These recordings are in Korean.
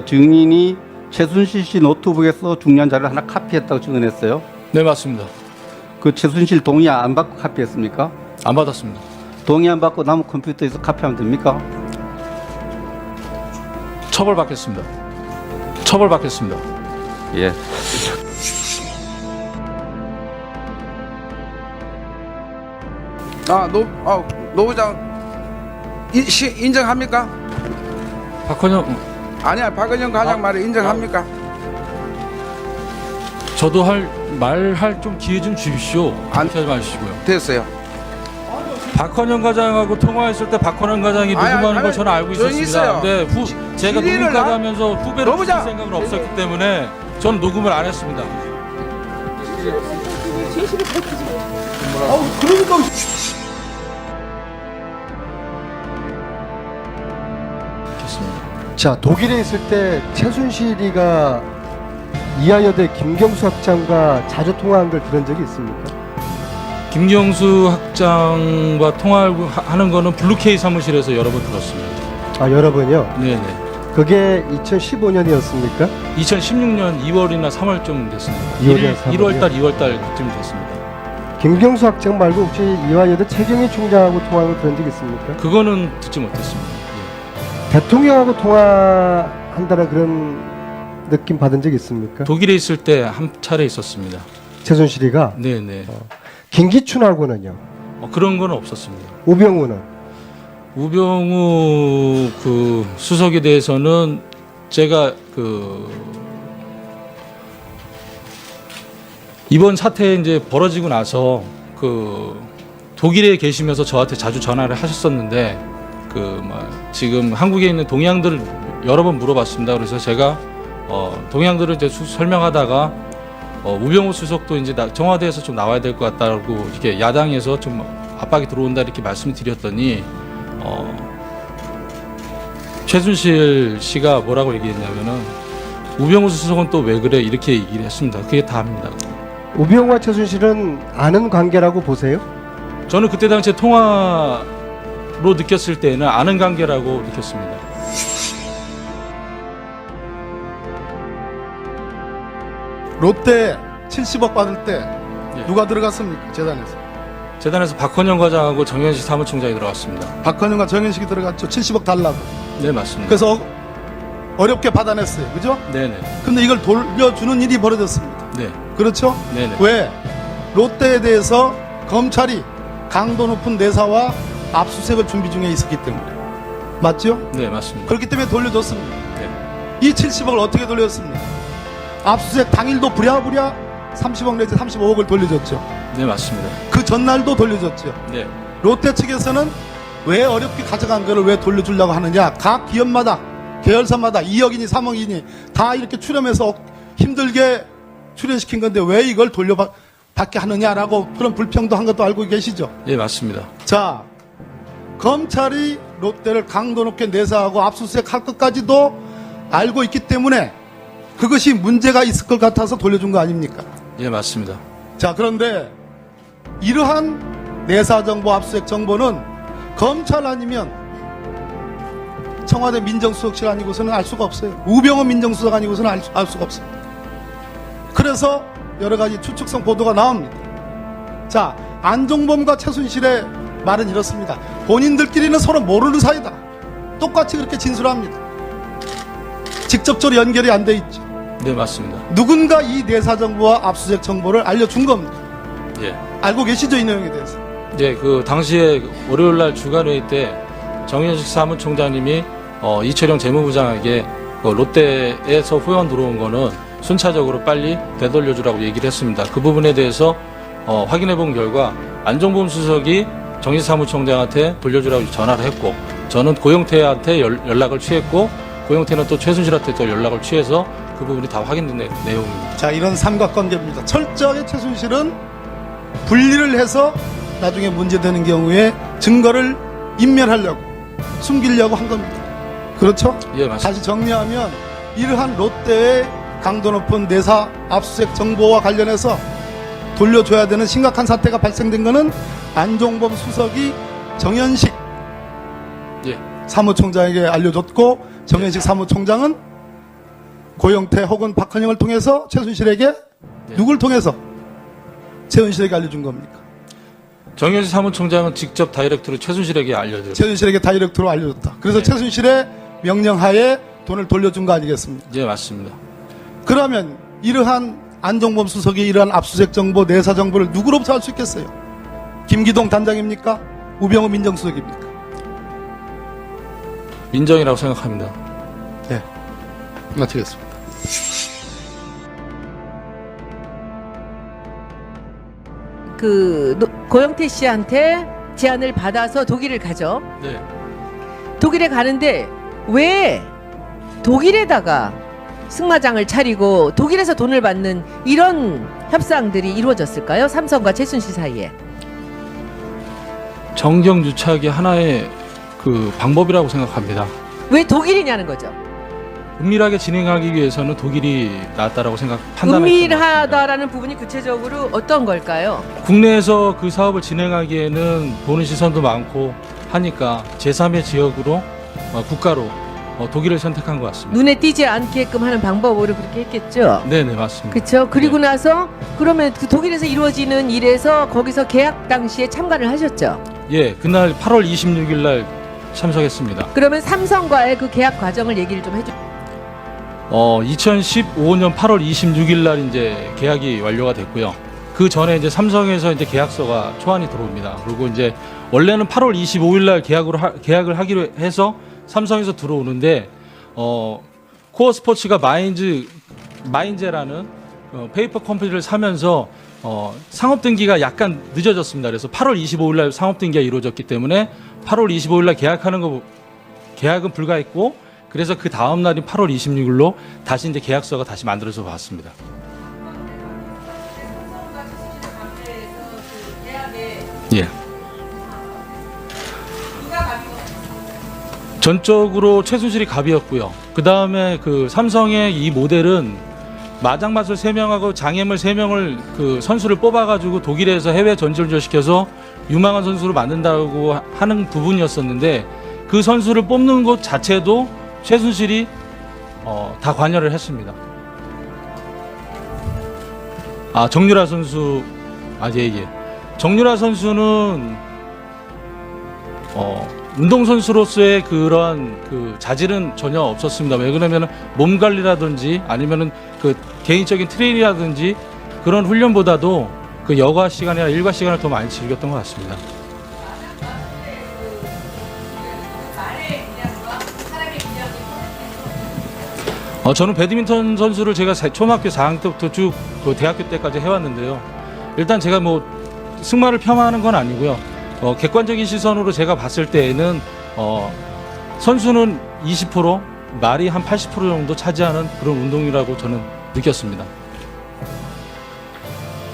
증인이 최순실 씨 노트북에서 중요한 자료를 하나 카피했다고 증언했어요. 네, 맞습니다. 그 최순실 동의 안 받고 카피했습니까? 안 받았습니다. 동의 안 받고 남의 컴퓨터에서 카피하면 됩니까? 처벌받겠습니다. 처벌받겠습니다. 예. 노부장 인정합니까? 박헌영, 아니야, 박은영 과장 말에 인정합니까? 저도 말할 좀 기회 좀 주십시오. 안- 하지 마시고요. 됐어요. 박헌영 과장하고 통화했을 때 박헌영 과장이 아니, 녹음하는 아니, 걸 저는 알고 조용히 있었습니다. 있어요. 근데 제가 질의를 녹음까지 하면서 후배로 노부장! 쓸 생각은 없었기 때문에 저는 녹음을 안 했습니다. 그러니까 좋습니다. 자, 독일에 있을 때 최순실이가 이하여대 김경수 학장과 자주 통화한 걸 들은 적이 있습니까? 김경수 학장과 통화하는 거는 블루케이 사무실에서 여러 번 들었습니다. 아, 여러 번요. 네네. 그게 2015년이었습니까? 2016년 2월이나 3월쯤 됐습니다. 2월이나 3월이요? 1월달, 2월달 그쯤 됐습니다. 김경수 학장 말고 혹시 이화여대 최경희 총장하고 통화한 걸 들은 적 있습니까? 그거는 듣지 못했습니다. 대통령하고 통화한다는 그런 느낌 받은 적 있습니까? 독일에 있을 때 한 차례 있었습니다. 최순실이가 네네. 김기춘하고는요. 그런 건 없었습니다. 우병우는 우병우 그 수석에 대해서는 제가 이번 사태 이제 벌어지고 나서 독일에 계시면서 저한테 자주 전화를 하셨었는데 지금 한국에 있는 동향들을 여러 번 물어봤습니다. 그래서 제가 동향들을 이제 설명하다가 우병우 수석도 이제 청와대에서 좀 나와야 될 것 같다고 이렇게 야당에서 좀 압박이 들어온다 이렇게 말씀을 드렸더니 최순실 씨가 뭐라고 얘기했냐면은 우병우 수석은 또 왜 그래 이렇게 얘기를 했습니다. 그게 다입니다. 우병우와 최순실은 아는 관계라고 보세요? 저는 그때 당시에 통화로 느꼈을 때는 아는 관계라고 느꼈습니다. 롯데 70억 받을 때 예. 누가 들어갔습니까? 재단에서. 재단에서 박헌영 과장하고 정현식 사무총장이 들어갔습니다. 박헌영과 정현식이 들어갔죠. 70억 달라고. 네, 맞습니다. 그래서 어렵게 받아냈어요. 그죠? 네네. 근데 이걸 돌려주는 일이 벌어졌습니다. 네. 그렇죠? 네네. 왜? 롯데에 대해서 검찰이 강도 높은 내사와 압수수색을 준비 중에 있었기 때문에. 맞죠? 네, 맞습니다. 그렇기 때문에 돌려줬습니다. 네. 이 70억을 어떻게 돌렸습니까? 압수수색 당일도 부랴부랴 30억 내지 35억을 돌려줬죠. 네, 맞습니다. 그 전날도 돌려줬죠. 네. 롯데 측에서는 왜 어렵게 가져간 거를 왜 돌려주려고 하느냐. 각 기업마다 계열사마다 2억이니 3억이니 다 이렇게 출연해서 힘들게 출연시킨 건데 왜 이걸 돌려받게 하느냐라고 그런 불평도 한 것도 알고 계시죠. 예, 맞습니다. 자, 검찰이 롯데를 강도 높게 내사하고 압수수색 할 것까지도 알고 있기 때문에 그것이 문제가 있을 것 같아서 돌려준 거 아닙니까? 예, 맞습니다. 자, 그런데 이러한 내사 정보, 압수수색 정보는 검찰 아니면 청와대 민정수석실 아니고서는 알 수가 없어요. 우병우 민정수석 아니고서는 알 수가 없습니다. 그래서 여러 가지 추측성 보도가 나옵니다. 자, 안종범과 최순실의 말은 이렇습니다. 본인들끼리는 서로 모르는 사이다. 똑같이 그렇게 진술합니다. 직접적으로 연결이 안 돼 있죠. 네, 맞습니다. 누군가 이 내사 정보와 압수수색 정보를 알려준 겁니다. 예. 알고 계시죠, 이 내용에 대해서? 예, 그 당시에 월요일 날 주간회의 때 정현식 사무총장님이 이철영 재무부장에게 롯데에서 후원 들어온 거는 순차적으로 빨리 되돌려주라고 얘기를 했습니다. 그 부분에 대해서 확인해 본 결과 안종범 수석이 정현식 사무총장한테 돌려주라고 전화를 했고 저는 고영태한테 연락을 취했고 고영태는 또 최순실한테 또 연락을 취해서 그 부분이 다 확인된 내용입니다. 자, 이런 삼각관계입니다. 철저하게 최순실은 분리를 해서 나중에 문제되는 경우에 증거를 인멸하려고 숨기려고 한 겁니다. 그렇죠? 예, 맞습니다. 다시 정리하면 이러한 롯데의 강도 높은 내사 압수수색 정보와 관련해서 돌려줘야 되는 심각한 사태가 발생된 것은 안종범 수석이 정현식 예. 사무총장에게 알려줬고 정현식 사무총장은 고영태 혹은 박헌영을 통해서 최순실에게 누굴 통해서 최순실에게 알려준 겁니까? 정의연식 사무총장은 직접 다이렉트로 최순실에게 알려드렸습니다. 최순실에게 다이렉트로 알려줬다. 그래서 네. 최순실의 명령하에 돈을 돌려준 거 아니겠습니까? 예, 맞습니다. 그러면 이러한 안종범 수석이 이러한 압수수색 정보, 내사 정보를 누구로부터 알 수 있겠어요? 김기동 단장입니까? 우병우 민정수석입니까? 민정이라고 생각합니다. 네. 마치겠습니다. 고영태 씨한테 제안을 받아서 독일을 가죠. 네. 독일에 가는데 왜 독일에다가 승마장을 차리고 독일에서 돈을 받는 이런 협상들이 이루어졌을까요? 삼성과 최순실 사이에. 정경유착이 하나의 그 방법이라고 생각합니다. 왜 독일이냐는 거죠. 은밀하게 진행하기 위해서는 독일이 낫다라고 판단했던 것 같습니다. 은밀하다라는 부분이 구체적으로 어떤 걸까요? 국내에서 그 사업을 진행하기에는 보는 시선도 많고 하니까 제3의 지역으로 국가로 독일을 선택한 것 같습니다. 눈에 띄지 않게끔 하는 방법으로 그렇게 했겠죠. 네네 맞습니다. 그렇죠. 그리고 네. 나서 그러면 그 독일에서 이루어지는 일에서 거기서 계약 당시에 참가를 하셨죠. 예, 그날 8월 26일 날 참석했습니다. 그러면 삼성과의 그 계약 과정을 얘기를 좀 해주. 2015년 8월 26일 날 이제 계약이 완료가 됐고요. 그 전에 이제 삼성에서 이제 계약서가 초안이 들어옵니다. 그리고 이제 원래는 8월 25일 날 계약을 하기로 해서 삼성에서 들어오는데 코어 스포츠가 마인제라는 페이퍼 컴퍼니를 사면서 상업 등기가 약간 늦어졌습니다. 그래서 8월 25일 날 상업 등기가 이루어졌기 때문에 8월 25일 날 계약은 불가했고 그래서 그 다음 날인 8월 26일로 다시 이제 계약서가 다시 만들어져 봤습니다. 예. 전적으로 최순실이 갑이었고요. 그 다음에 그 삼성의 이 모델은 마장마술 3명하고 장애물 3명을 그 선수를 뽑아가지고 독일에서 해외 전지훈련 시켜서 유망한 선수로 만든다고 하는 부분이었었는데 그 선수를 뽑는 것 자체도 최순실이 다 관여를 했습니다. 정유라 선수 예. 정유라 선수는 운동선수로서의 그런 그 자질은 전혀 없었습니다. 왜 그러면 몸 관리라든지 아니면은 그 개인적인 트레이닝이라든지 그런 훈련보다도 그 여가 시간이나 일과 시간을 더 많이 즐겼던 것 같습니다. 저는 배드민턴 선수를 제가 초등학교 4학년 때부터 쭉 그 대학교 때까지 해왔는데요. 일단 제가 뭐 승마를 폄하하는 건 아니고요. 객관적인 시선으로 제가 봤을 때에는 선수는 20%, 말이 한 80% 정도 차지하는 그런 운동이라고 저는 느꼈습니다.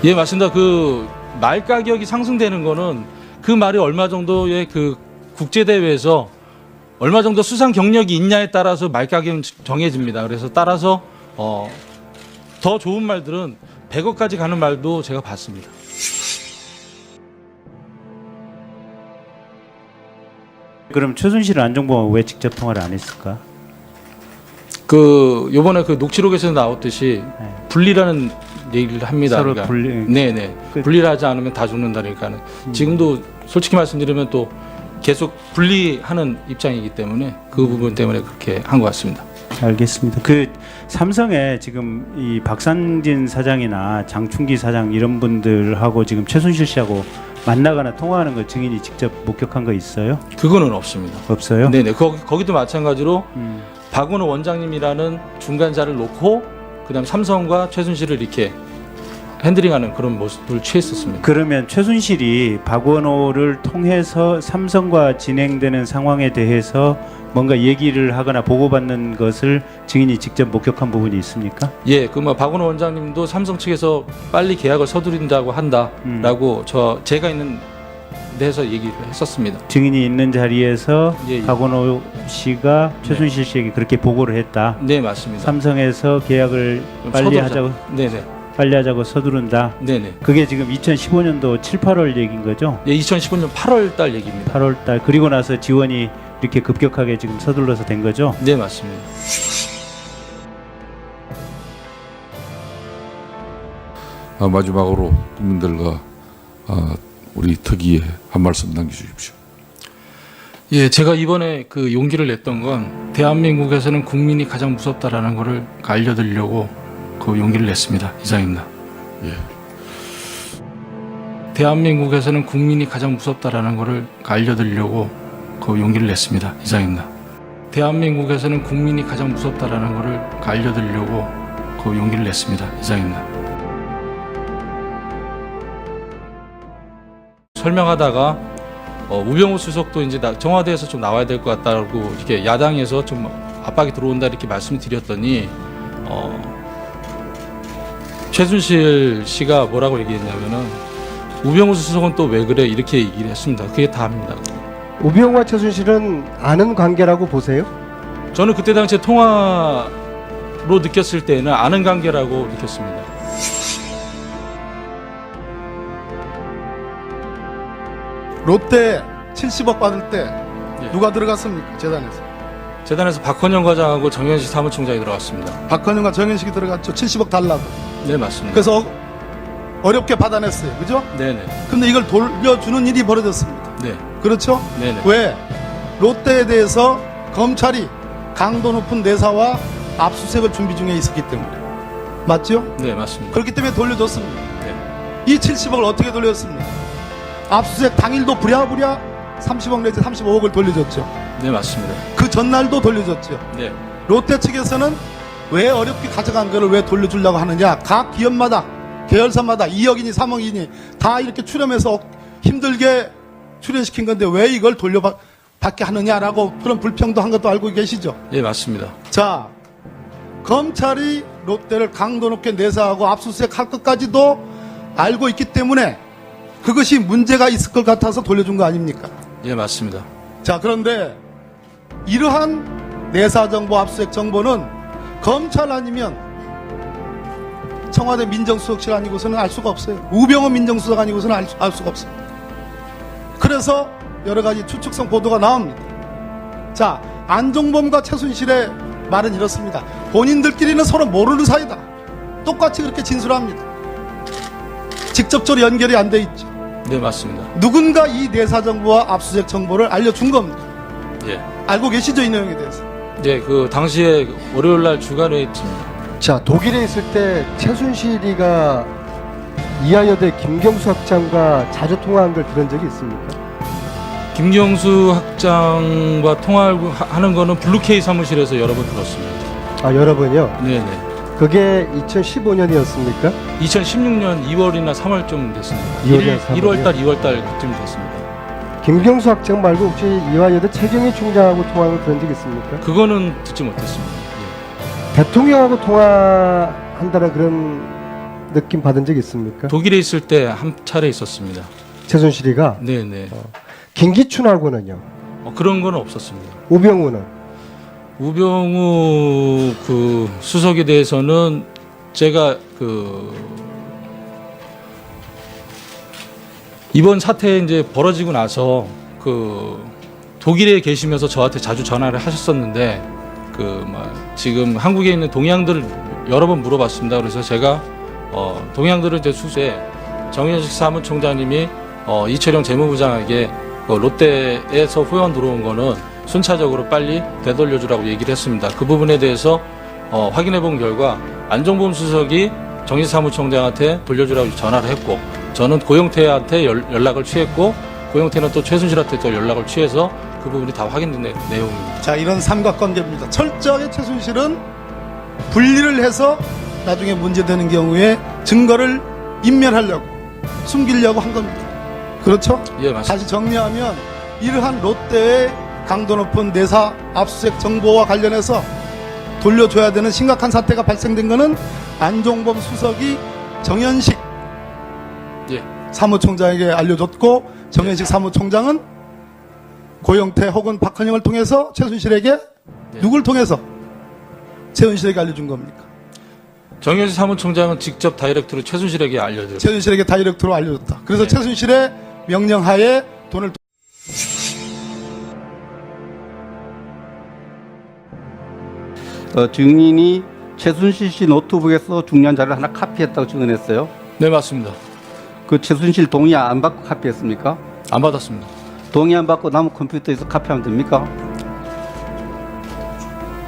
예, 맞습니다. 그 말 가격이 상승되는 거는 그 말이 얼마 정도의 그 국제 대회에서 얼마 정도 수상 경력이 있냐에 따라서 말 가격은 정해집니다. 그래서 따라서 더 좋은 말들은 100억까지 가는 말도 제가 봤습니다. 그럼 최순실은 안종범하고 왜 직접 통화를 안 했을까? 그 요번에 그 녹취록에서 나왔듯이 네. 분리라는 얘기를 합니다. 서로 그러니까. 분리. 네네. 분리를 하지 않으면 다 죽는다니까는. 지금도 솔직히 말씀드리면 또 계속 분리하는 입장이기 때문에 그 부분 때문에 그렇게 한 것 같습니다. 알겠습니다. 그 삼성에 지금 이 박상진 사장이나 장충기 사장 이런 분들하고 지금 최순실 씨하고 만나거나 통화하는 거 증인이 직접 목격한 거 있어요? 그거는 없습니다. 없어요? 네네. 거기도 마찬가지로 박원호 원장님이라는 중간자를 놓고 그다음 삼성과 최순실을 이렇게 핸들링하는 그런 모습을 취했었습니다. 그러면 최순실이 박원호를 통해서 삼성과 진행되는 상황에 대해서 뭔가 얘기를 하거나 보고받는 것을 증인이 직접 목격한 부분이 있습니까? 예, 그 뭐 박원호 원장님도 삼성 측에서 빨리 계약을 서두른다고 한다라고 제가 있는 데서 얘기를 했었습니다. 증인이 있는 자리에서 예. 박원호 씨가 최순실 씨에게 그렇게 보고를 했다. 네, 맞습니다. 삼성에서 계약을 빨리 하자고 네네. 빨리 하자고 서두른다. 네네. 그게 지금 2015년도 7, 8월 얘기인 거죠? 예, 2015년 8월 달 얘기입니다. 8월 달. 그리고 나서 지원이 이렇게 급격하게 지금 서둘러서 된 거죠? 네, 맞습니다. 마지막으로 국민들과 우리 특위에 한 말씀 남겨주십시오. 예, 제가 이번에 그 용기를 냈던 건 대한민국에서는 국민이 가장 무섭다라는 것을 알려드리려고 그 용기를 냈습니다. 이상입니다. 예. 대한민국에서는 국민이 가장 무섭다라는 것을 알려드리려고 그 용기를 냈습니다. 이상입니다. 대한민국에서는 국민이 가장 무섭다라는 것을 알려드리려고 그 용기를 냈습니다. 이상입니다. 설명하다가 우병우 수석도 이제 청와대에서 좀 나와야 될 것 같다고 이렇게 야당에서 좀 압박이 들어온다 이렇게 말씀을 드렸더니 최순실 씨가 뭐라고 얘기했냐면은 우병우 수석은 또 왜 그래 이렇게 얘기를 했습니다. 그게 다입니다. 우병우와 최순실은 아는 관계라고 보세요? 저는 그때 당시에 통화로 느꼈을 때는 아는 관계라고 느꼈습니다. 롯데 70억 받을 때 예. 누가 들어갔습니까? 재단에서. 재단에서 박헌영 과장하고 정현식 사무총장이 들어갔습니다. 박헌영과 정현식이 들어갔죠. 70억 달라고. 네, 맞습니다. 그래서 어렵게 받아냈어요. 그죠? 네네. 근데 이걸 돌려주는 일이 벌어졌습니다. 네. 그렇죠? 네네. 왜? 롯데에 대해서 검찰이 강도 높은 내사와 압수수색을 준비 중에 있었기 때문에. 맞죠? 네, 맞습니다. 그렇기 때문에 돌려줬습니다. 네. 이 70억을 어떻게 돌렸습니까? 압수수색 당일도 부랴부랴 30억 내지 35억을 돌려줬죠. 네, 맞습니다. 그 전날도 돌려줬죠. 네. 롯데 측에서는 왜 어렵게 가져간 거를 왜 돌려주려고 하느냐. 각 기업마다 계열사마다 2억이니 3억이니 다 이렇게 출연해서 힘들게 출연시킨 건데 왜 이걸 돌려받게 하느냐라고 그런 불평도 한 것도 알고 계시죠. 예, 맞습니다. 자, 검찰이 롯데를 강도 높게 내사하고 압수수색 할 것까지도 알고 있기 때문에 그것이 문제가 있을 것 같아서 돌려준 거 아닙니까? 예, 맞습니다. 자, 그런데 이러한 내사정보 압수수색 정보는 검찰 아니면 청와대 민정수석실 아니고서는 알 수가 없어요. 우병우 민정수석 아니고서는 알 수가 없어요. 그래서 여러 가지 추측성 보도가 나옵니다. 자, 안종범과 최순실의 말은 이렇습니다. 본인들끼리는 서로 모르는 사이다. 똑같이 그렇게 진술합니다. 직접적으로 연결이 안 돼 있죠. 네, 맞습니다. 누군가 이 내사 정보와 압수수색 정보를 알려준 겁니다. 예. 알고 계시죠, 이 내용에 대해서? 네, 그 당시에 월요일 날 주간회의쯤 자, 독일에 있을 때 최순실이가 이화여대 김경수 학장과 자주 통화한 걸 들은 적이 있습니까? 김경수 학장과 통화하는 거는 블루케이 사무실에서 여러 번 들었습니다. 아, 여러 번요? 네네. 그게 2015년이었습니까? 2016년 2월이나 3월쯤 됐습니다. 2월이나 3월 이요? 1월달, 2월달 그쯤 됐습니다. 김경수 학장 말고 혹시 이화여대 최경희 총장하고 통화한 걸 들은 적 있습니까? 그거는 듣지 못했습니다. 대통령하고 통화한다는 그런 느낌 받은 적 있습니까? 독일에 있을 때 한 차례 있었습니다. 최순실이가? 네네. 김기춘하고는요? 그런 건 없었습니다. 우병우는? 우병우 그 수석에 대해서는 제가 그 이번 사태 이제 벌어지고 나서 그 독일에 계시면서 저한테 자주 전화를 하셨었는데 그 지금 한국에 있는 동양들을 여러 번 물어봤습니다. 그래서 제가 동양들을 이제 수세 정현식 사무총장님이 이철영 재무부장에게 그 롯데에서 후원 들어온 거는 순차적으로 빨리 되돌려주라고 얘기를 했습니다. 그 부분에 대해서 확인해 본 결과 안종범 수석이 정현식 사무총장한테 돌려주라고 전화를 했고 저는 고영태한테 연락을 취했고 고영태는 또 최순실한테 또 연락을 취해서 그 부분이 다 확인된 내용입니다. 자, 이런 삼각관계입니다. 철저하게 최순실은 분리를 해서 나중에 문제되는 경우에 증거를 인멸하려고 숨기려고 한 겁니다. 그렇죠? 예, 맞습니다. 다시 정리하면 이러한 롯데의 강도 높은 내사 압수수색 정보와 관련해서 돌려줘야 되는 심각한 사태가 발생된 것은 안종범 수석이 정현식 예. 사무총장에게 알려줬고 정현식 사무총장은 고영태 혹은 박헌영을 통해서 최순실에게 누굴 통해서 최순실에게 알려준 겁니까? 정현식 사무총장은 직접 다이렉트로 최순실에게 알려드렸습니다. 최순실에게 다이렉트로 알려줬다. 그래서 네. 최순실의 명령하에 돈을 증인이 최순실 씨 노트북에서 중요한 자료를 하나 카피했다고 증언했어요. 네, 맞습니다. 그 최순실 동의 안 받고 카피했습니까? 안 받았습니다. 동의 안 받고 남은 컴퓨터에서 카피하면 됩니까?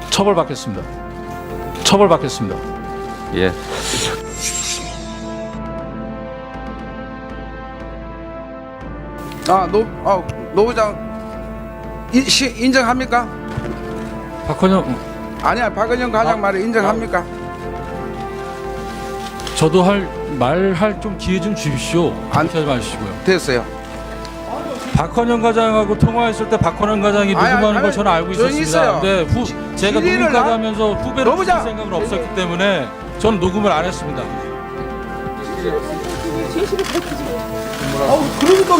처벌받겠습니다. 처벌받겠습니다. 예. 노 부장 인정합니까? 박헌영, 아니야, 박은영 과장 말을 인정합니까? 저도 말할 좀 기회 좀 주십시오. 안- 그렇게 하지 마시고요. 됐어요. 박헌영 과장하고 통화했을 때 박헌영 과장이 아니, 녹음하는 아니, 걸 저는 알고 조용히 있었습니다. 있어요. 근데 제가 질의를 누군가가 나- 하면서 후배로 노부장! 쓸 생각은 없었기 때문에 저는 녹음을 안 했습니다. 그러니까